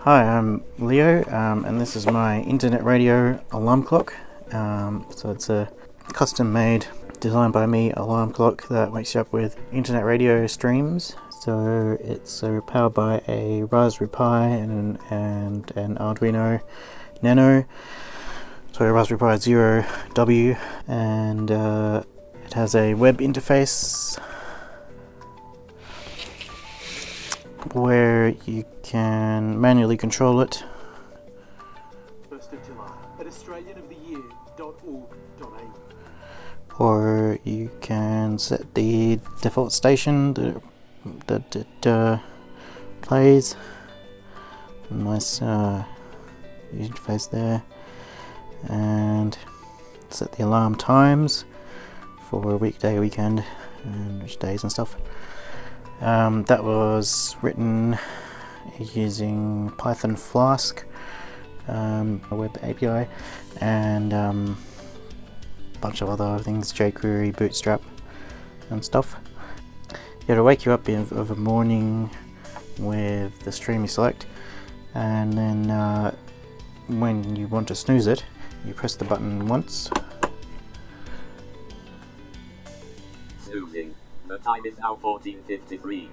Hi, I'm Leo, and this is my internet radio alarm clock. So it's a custom-made, designed by me alarm clock that wakes you up with internet radio streams. So it's powered by a Raspberry Pi and an Arduino Nano. So Raspberry Pi 0W, and it has a web interface where you can manually control it. 1st of July at AustralianoftheYear.org.au. Or you can set the default station that it plays. Nice interface there, and set the alarm times for a weekday, weekend, and which days and stuff. That was written using Python Flask, a web API, and a bunch of other things, jQuery, Bootstrap, and stuff. It'll wake you up of a morning with the stream you select, and then when you want to snooze it, you press the button once. Snoozing. The time is now 14:53.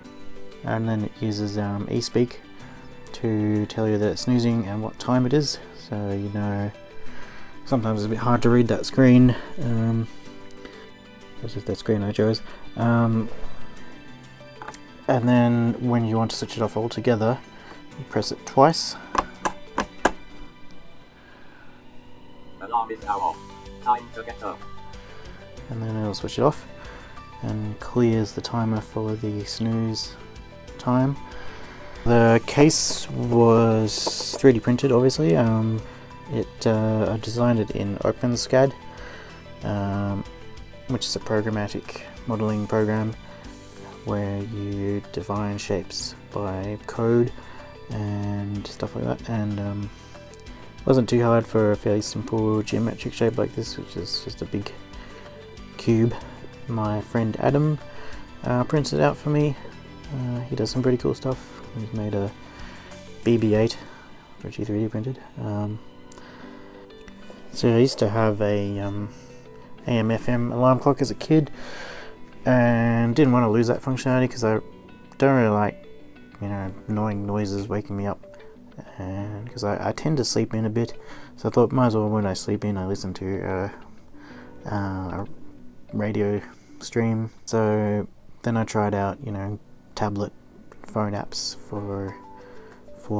And then it uses eSpeak to tell you that it's snoozing and what time it is, so you know. Sometimes it's a bit hard to read that screen, as if that screen I chose. And then when you want to switch it off altogether, you press it twice. Alarm is now off. Time to get up. And then it'll switch it off and clears the timer for the snooze time. The case was 3D printed, obviously. I designed it in OpenSCAD, which is a programmatic modeling program where you define shapes by code and stuff like that. And it wasn't too hard for a fairly simple geometric shape like this, which is just a big cube. My friend Adam printed it out for me. He does some pretty cool stuff. He's made a BB-8, which he 3D printed. So I used to have a AM/FM alarm clock as a kid, and didn't want to lose that functionality because I don't really like, annoying noises waking me up, and because I tend to sleep in a bit. So I thought, might as well, when I sleep in, I listen to a radio stream. So then I tried out, tablet phone apps for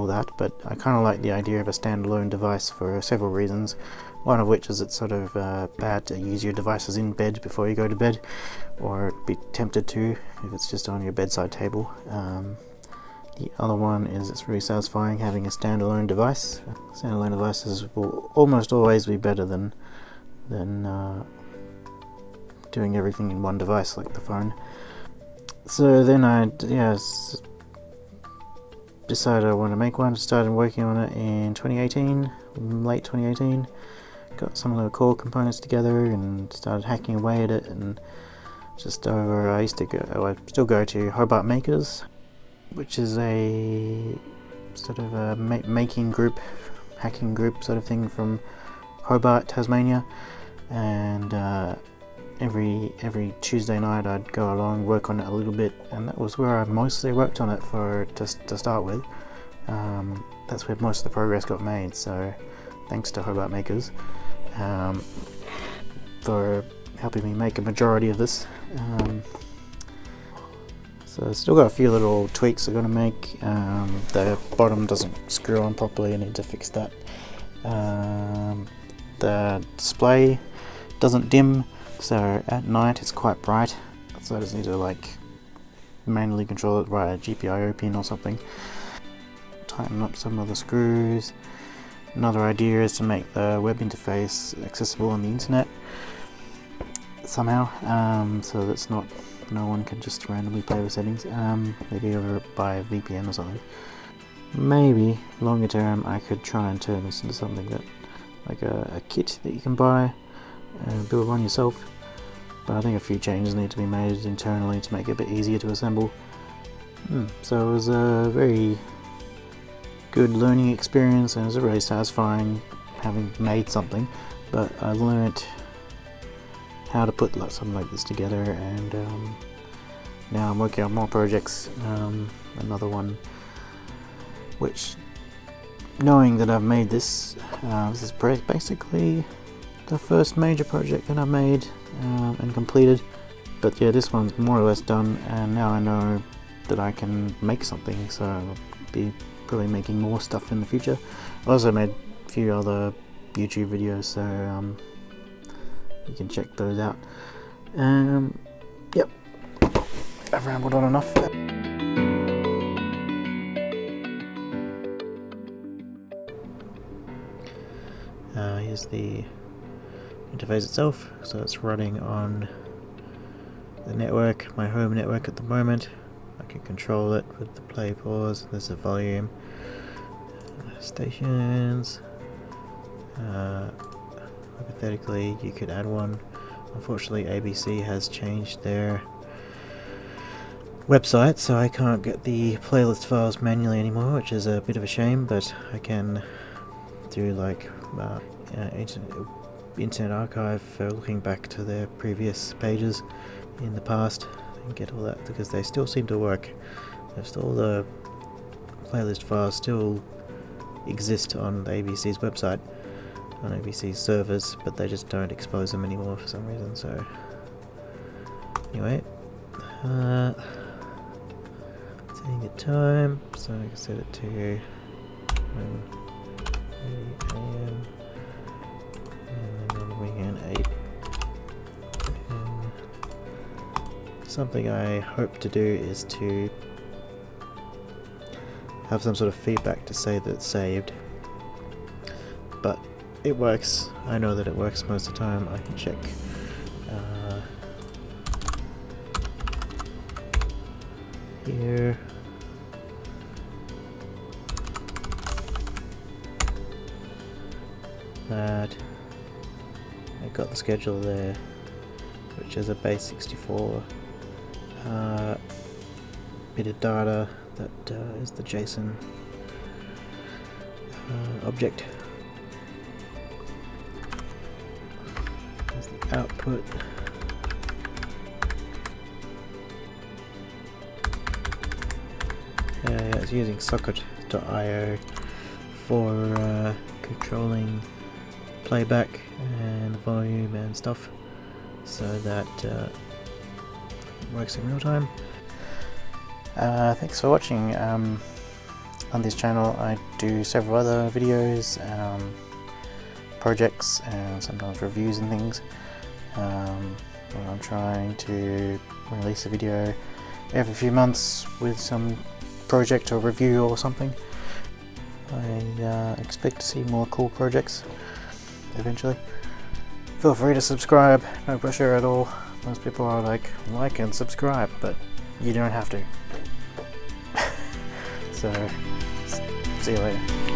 that, but I kind of like the idea of a standalone device for several reasons. One of which is it's sort of bad to use your devices in bed before you go to bed, or be tempted to if it's just on your bedside table. The other one is it's really satisfying having a standalone device. Standalone devices will almost always be better than doing everything in one device like the phone. So then I decided I want to make one. Started working on it in 2018, late 2018. Got some of the core components together and started hacking away at it. And just over, I still go to Hobart Makers, which is a sort of a hacking group sort of thing from Hobart, Tasmania. And every Tuesday night I'd go along, work on it a little bit, and that was where I mostly worked on it to start with. That's where most of the progress got made, so thanks to Hobart Makers for helping me make a majority of this. So I've still got a few little tweaks I've got to make. The bottom doesn't screw on properly, I need to fix that. The display doesn't dim, so at night it's quite bright, so I just need to manually control it via a GPIO pin or something. Tighten up some of the screws. Another idea is to make the web interface accessible on the internet somehow, so that's no one can just randomly play with settings, maybe over by a VPN or something. Maybe longer term I could try and turn this into something that, like a kit that you can buy and build one yourself, but I think a few changes need to be made internally to make it a bit easier to assemble. So it was a very good learning experience, and it was really satisfying having made something. But I learnt how to put something like this together, and now I'm working on more projects. Another one which, knowing that I've made this, this is basically the first major project that I made and completed. But yeah, this one's more or less done, and now I know that I can make something, so I'll be probably making more stuff in the future. I also made a few other YouTube videos, so you can check those out. Yep, I've rambled on enough. Here's the interface itself. So it's running on the network, my home network at the moment. I can control it with the play pause. There's the volume, stations. Hypothetically, you could add one. Unfortunately, ABC has changed their website, so I can't get the playlist files manually anymore, which is a bit of a shame, but I can do like Internet Archive for looking back to their previous pages in the past and get all that, because they still seem to work. All the playlist files still exist on the ABC's website, on ABC's servers, but they just don't expose them anymore for some reason. So anyway, setting the time, so I can set it to 8 AM, and then bring in 8. Something I hope to do is to have some sort of feedback to say that it's saved, but it works. I know that it works most of the time. I can check here. That I got the schedule there, which is a base 64 bit of data that is the JSON object. There's the output. Yeah, it's using socket.io for controlling playback and volume and stuff, so that it works in real time. Thanks for watching. On this channel I do several other videos, projects, and sometimes reviews and things. Where I'm trying to release a video every few months with some project or review or something. I expect to see more cool projects eventually. Feel free to subscribe, no pressure at all. Most people are like and subscribe, but you don't have to. So, see you later.